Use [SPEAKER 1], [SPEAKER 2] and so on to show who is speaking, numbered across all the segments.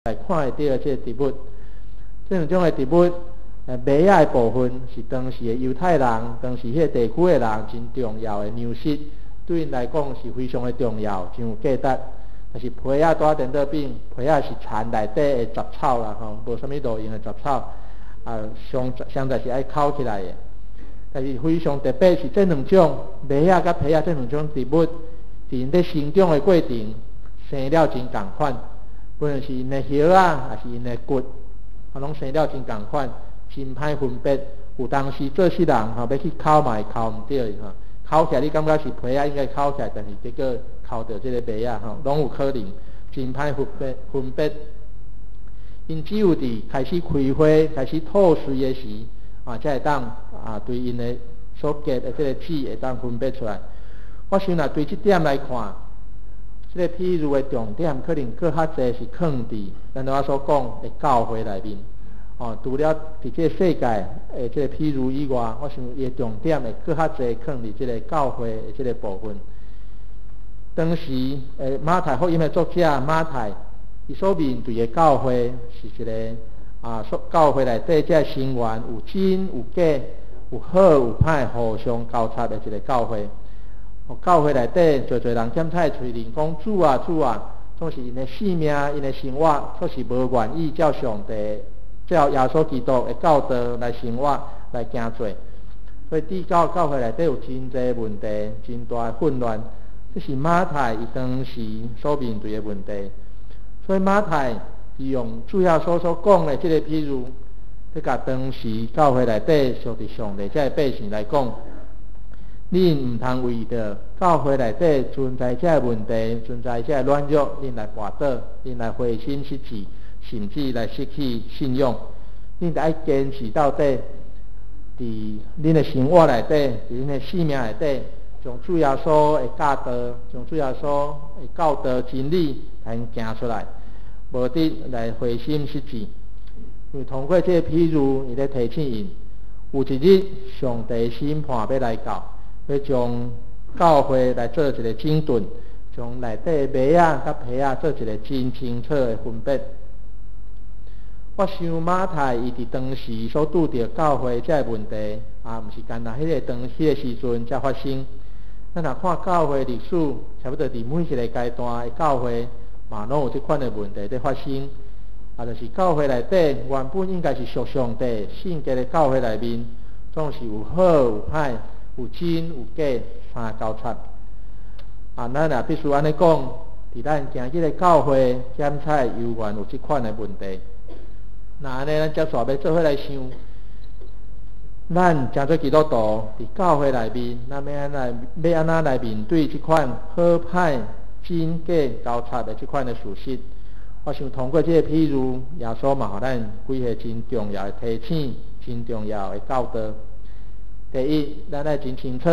[SPEAKER 1] 来看会到这个植物，这两种的植物，尾仔的部分是当时的犹太人，当时迄个地区的人真重要的粮食，对因来讲是非常的重要，真有价值。但是皮仔带电脑饼，皮仔是田内底的杂草啦，无啥物路用的杂草，上在是爱烤起来的。但是非常特别是这两种尾仔甲皮仔这两种植物，伫因咧生长的过程，生了真共款。无论是因的叶啊，还是因的骨，拢生了真共款，真歹分别。有当时做世人要去烤嘛，会烤毋对烤起来你感觉是皮仔应该烤起来，但是结果烤到这个尾仔拢有可能真歹分别。因只有伫开始开花、开始吐穗的时，才会当对因的所结的这个籽会当分别出来。我想对这点来看。这个譬如的重点可能更较侪是放伫咱我所讲的教会内面。除了伫这个世界的这个譬如以外，我想伊的重点会更较侪放伫这个教会的这个部分。当时马太福音的作者马太，伊所面对的教会是一个教会内底这成员有真有假，有好有歹，互相交叉的一个教会。教会内底侪人检采嘴脸讲主啊主啊，总是因的性命、因的生活，确实无愿意照上帝、照耶稣基督的教导来生活来行做。所以伫教会内底有真侪问题，真大的混乱，这是马太伊当时所面对的问题。所以马太伊用主要所讲的这个譬如，去甲当时教会内底属伫上帝这百姓来讲。恁唔通为着教会内底存在这问题、存在这软弱，恁来跋倒，恁来灰心失志，甚至来失去信用。恁得爱坚持到底，伫恁的生活内底，伫恁的生命内底，将主耶稣的教导，将主耶稣的教导真理来行出来，无得来灰心失志。因为通过这譬如，伊咧提醒因，有一日上帝审判要来到。要将教会来做一个整顿，将内底的尾仔甲皮仔做一个真清楚的分别。我想马太伊伫当时所拄着教会这个问题，毋是干那迄个时阵才发生。咱若看教会历史，差不多伫每一个阶段的教会，拢有这款的问题在发生。就是教会内底原本应该是属上帝圣洁的教会内面，总是有好有歹。有真有假，三交叉。咱也必须安尼讲，伫咱行即个教会检采犹原有即款的问题。那安尼咱接续要做伙来想，咱诚做基督徒伫教会内面，咱要安怎来面对即款好歹、真假交叉的即款的事实？我想通过这个譬如，耶稣嘛，互咱几个真重要的提醒，真重要的教导。第一，咱要真清楚，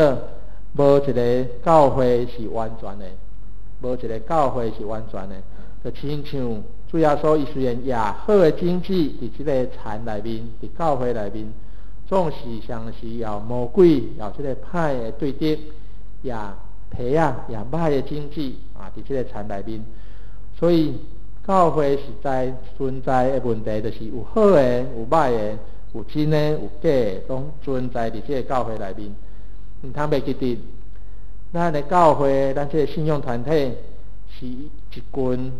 [SPEAKER 1] 无一个教会是完全的，无一个教会是完全的。就亲像主耶稣伊虽然也好的经济伫即个田内面，伫教会内面，总是常时有魔鬼，有即个歹的对敌，也皮啊，也歹的经济伫即个田内面。所以教会实在存在的问题，就是有好的，有歹的。有真的有假的，拢存在伫这个教会内面。唔通袂记得，咱的教会，咱这个信仰团体是一群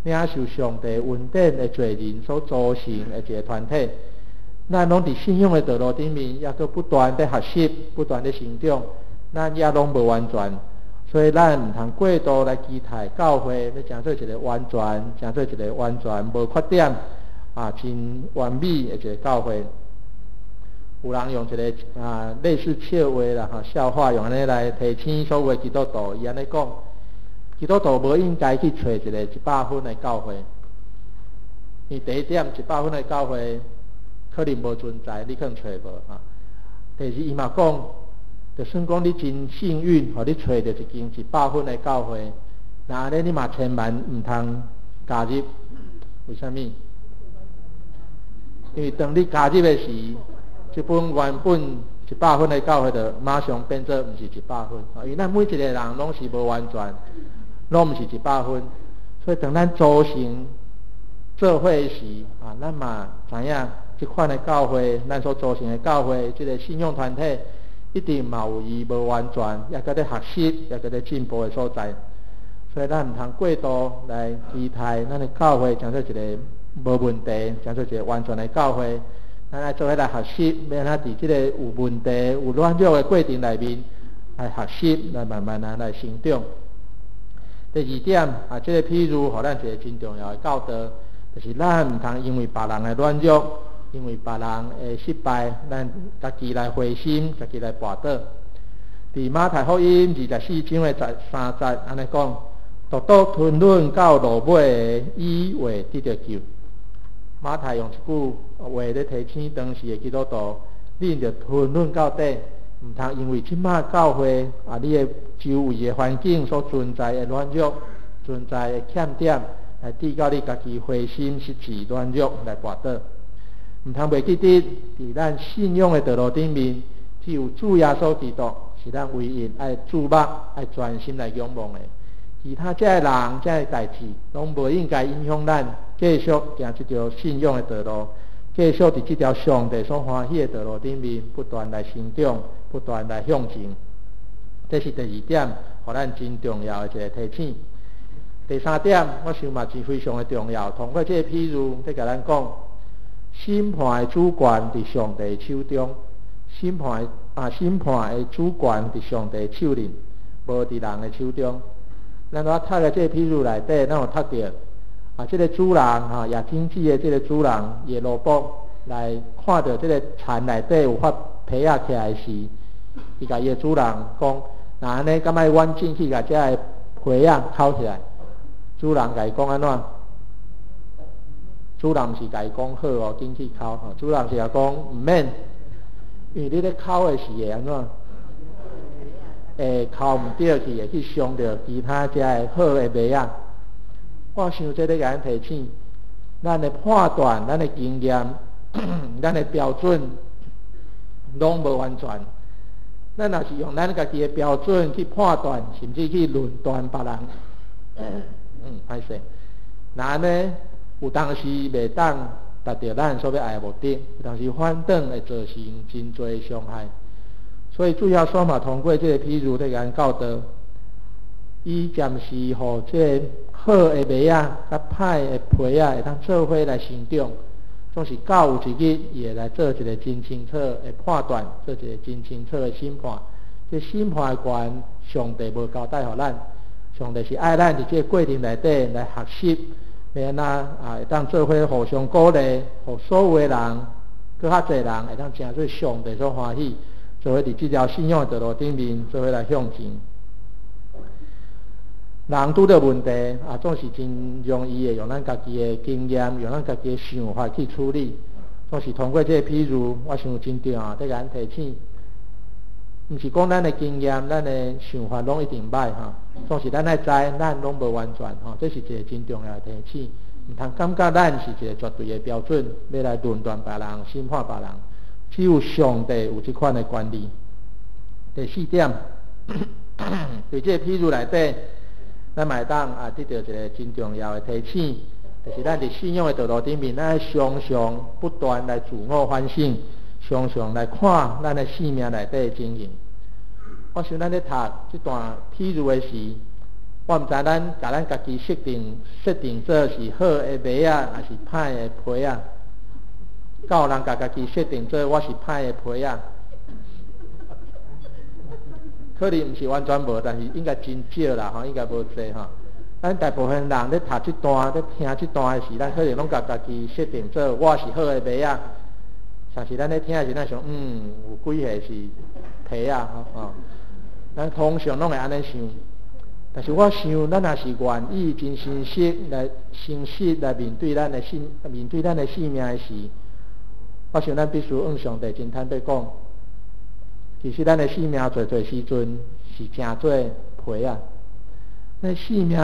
[SPEAKER 1] 领受上帝恩典的罪人所组成的一个团体。咱拢伫信仰的道路顶面，也搁不断在学习，不断在成长。咱也拢无完全，所以咱唔通过度来期待教会要成做一个完全，成做一个完全无缺点。真完美的一个教会，有人用一个类似笑话啦，笑话用安尼来提醒所有的基督徒，伊安尼讲，基督徒无应该去找一个100分的教会，因为第一点100分的教会可能无存在，你可能找无第二，伊嘛讲，就算讲你真幸运，互你找到一间100分的教会，那安尼你嘛千万唔通加入，为什么？因为当你加入的时，这本原本100分的教会就马上变做不是100分。因为咱每一个人拢是无完全，拢不是100分。所以当咱组成做伙时啊，咱嘛知影这款的教会，咱所组成的教会，这个信仰团体一定嘛有伊无完全，也搁咧学习，也搁咧进步的所在。所以咱唔通过度来期待咱的教会成做一个无问题，成做一个完全的教会。咱来做伙来学习，免啊伫这个有问题、有软弱的过程内面来学习，来慢慢来成长。第二点啊，这个譬如，互咱一个真重要的教导，就是咱唔通因为别人的软弱，因为别人的失败，咱家己来灰心，家己来跋倒。伫马太福音24章的13节，安尼讲，独独吞忍到落尾的，以为得着救。马太用一句话咧提醒当时的基督徒，恁着吞忍到底。唔通因为即马教会啊，你的周围的环境所存在的软弱、存在的欠点，来致到你家己灰心失志、软弱来跋倒。唔通袂记得，伫咱信仰的道路顶面，只有主耶稣基督是咱唯一爱注目、爱专心来仰望的。其他这些人、这些代志，拢无应该影响咱继续行这条信仰的道路。继续伫这条上帝所欢喜的道路顶面，不断来成长，不断来向前。这是第二点，互咱真重要的一个提醒。第三点，我想嘛是非常的重要。通过这个譬如，在甲咱讲，审判的主权伫上帝手中，审判的主权伫上帝手里，无伫人的手中。咱我读的这个譬如内底，咱有读到。这个主人亚经济的这个主人耶罗波来看到这个田内底有发皮仔起来时，伊甲伊的主人讲：那安尼，敢爱阮进去甲这个皮仔烤起来？主人甲伊讲安怎？主人毋是甲伊讲好哦，进去烤吼。主人是甲讲毋免，因为你咧烤的是会安怎？烤毋对去，会去伤到其他这个好的麦仔。我想这咧甲咱提醒，咱的判断、咱的经验、咱的标准，拢无完全。咱若是用咱家己的标准去判断，甚至去论断别人，歹势。那呢，有当时袂当达到咱所要爱的目的，有当时反倒会造成真多伤害。所以主要说嘛，通过这个譬如咧甲咱教导，伊暂时互这个好的麦仔甲歹的皮仔会当做伙来成长，总是到有一日伊会来做一个真清楚的判断，做一个真清楚的审判。这审判的权，上帝无交代互咱，上帝是爱咱伫这个过程内底来学习，免会当做伙互相鼓励，互所有的人，搁较侪人会当成做上帝所欢喜，做伙伫这条信仰的道路顶面，做伙来向前。人拄到问题总是真容易的用咱家己的经验，用咱家己的想法去处理。总是通过这个譬如，我想真重要，在甲咱提醒，毋是讲咱的经验、咱的想法拢一定歹总是咱爱知，咱拢无完全这是一个真重要的提醒。毋通感觉咱是一个绝对的标准，要来论断别人、审判别人。只有上帝有这款的权利。第四点，在这个譬如内底。咱嘛会当得到一个真重要的提醒，就是咱伫信仰的道路顶面，咱常常不断来自我反省，常常来看咱的生命内底的经营。我想咱咧读这段譬如的时，我毋知咱甲咱家己设定做是好的麦仔，还是歹的皮仔。敢有人甲家己设定做我是歹的皮仔？可能毋是完全无，但是应该真少啦，应该无济咱大部分人咧读这段、咧听这段的时，咱可能拢甲家己设定做我是好的麦仔，但是咱咧听的时，咱想有几下是皮仔咱通常拢会安尼想。但是我想，咱若是愿意真诚实来面对咱的生命的时，我想咱必须向上帝真坦白讲。其实咱的生命做时阵是真做皮啊，咱生命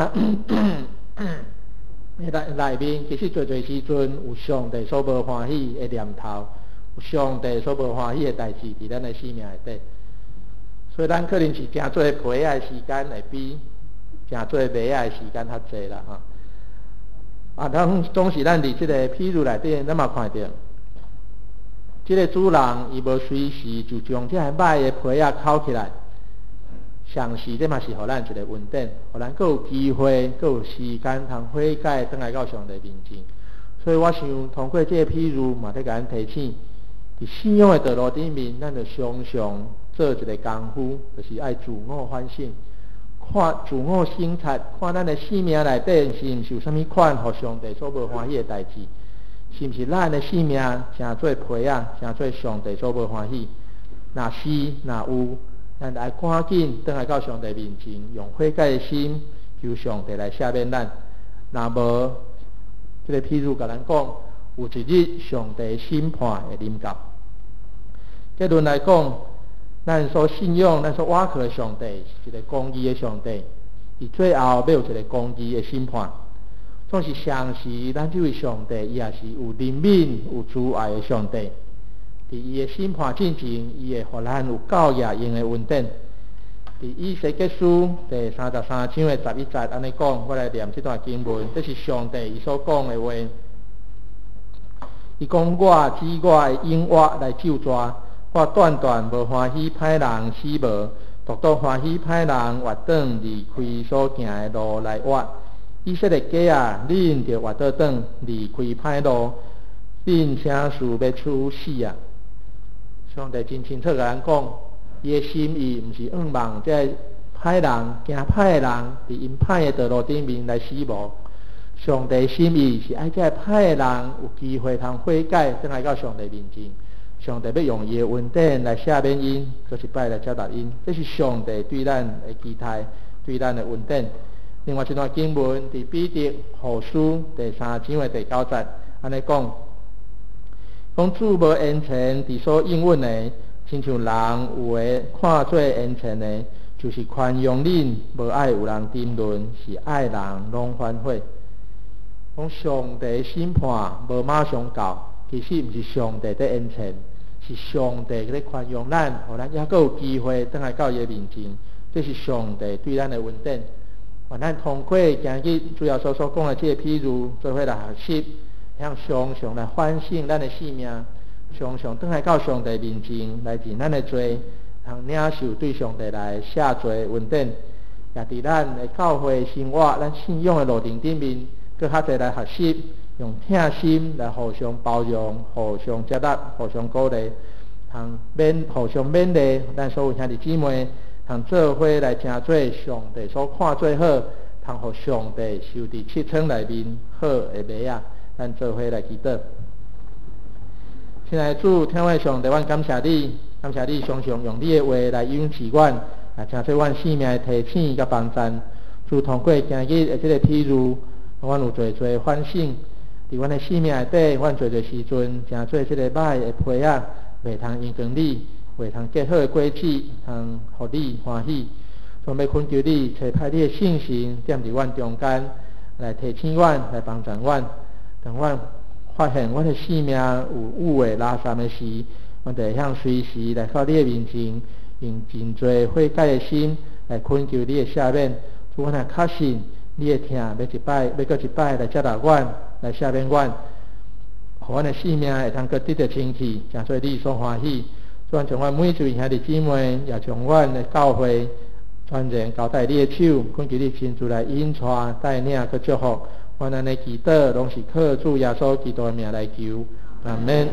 [SPEAKER 1] 内面其实做时阵有上帝所无欢喜的念头，有上帝所无欢喜的代志伫咱的生命内底，所以咱可能是真做皮啊的时间会比真做麦啊的时间较济啦总是咱伫即个譬如内底，咱嘛看到，即个主人伊无随时就将即个歹的皮仔扣起来，上时这嘛是互咱一个稳定，互咱佫有机会，佫有时间通悔改，转来到上帝面前。所以我想通过这个譬如，嘛在甲咱提醒，伫信仰的道路顶面，咱就常常做一个功夫，就是爱自我反省，看自我省察，看咱的生命内底是毋是有啥物款互上帝所无欢喜的代志，是毋是咱的生命成做皮仔，成做上帝所无欢喜？若是若有，咱就爱赶紧转来到上帝面前，用悔改的心求上帝来赦免咱。若无，这个譬如甲咱讲，有一日上帝审判会临到。结论来讲，咱所信仰、咱所倚靠的上帝是一个公义的上帝，伊最后要有一个公义的审判。总是上时，咱这位上帝伊也是有怜悯、有慈爱的上帝。伫伊的审判进前，伊会互咱有教育用的稳定。伫以西结书第33章的11节安尼讲，我来念这段经文，这是上帝伊所讲的话。伊讲：我指我的隐约来救抓，我断断无欢喜歹人死无，独欢喜歹人活转离开所行的路来活。以色列家啊，恁着活倒转离开歹路，恁啥事要处死啊？上帝真清楚甲咱讲。伊的心意毋是仰望这歹人、行歹的人，伫因歹的道路顶面来死亡。上帝心意是爱这歹的人有机会通悔改，转来到上帝面前。上帝要用伊的恩典来赦免因，搁一摆来接纳因。这是上帝对咱的期待，对咱的恩典。另外一段经文伫彼得后书第3章的第9节，安尼讲：讲主无恩情，伫所应允的。亲像人有诶看做恩情的，就是宽容恁，无爱有人争论，是爱人拢反悔。讲上帝审判无马上到，其实毋是上帝在恩情，是上帝在宽容咱，互咱还佫有机会转来到伊面前。这是上帝对咱的恩典。愿咱通过今日主要所讲的这个譬如，做伙来学习，向常常来反省咱的生命。常常转来到上帝面前来认咱的罪，通领受对上帝来赦罪恩典，也伫咱的教会生活、咱信仰的路程顶面，搁较侪来学习，用疼心来互相包容、互相接纳、互相鼓励，通互相勉励，咱所有兄弟姊妹，通做伙来成做上帝所看最好，通互上帝收伫7层内面好的麦仔，咱做伙来祈祷。亲爱的主，天父上帝，阮感谢你，感谢你常常用你的话来养持阮，也成做阮生命的提醒甲帮助。主通过今日的这个譬如，阮有做反省，伫阮的生命内底，阮做时阵，成做这个歹的皮仔，袂通因跟你，袂通结好的果子，通互你欢喜。总要恳求你，找派你的圣神踮伫阮中间，来提醒阮，来帮助阮，让阮发现我的生命有污秽拉散的时，我就会向随时来到你的面前，用真侪悔改的心来恳求你的赦免。主，我也确信你的听要搁一摆来接纳阮，来赦免阮，互阮的生命会通搁得到清气，诚做你所欢喜。主，我将阮每一位兄弟姊妹，也将阮的教会全然交代你的手，恳求你亲自来引带带领搁祝福。阮安尼祈祷，拢是靠主耶稣基督的名来求，阿们。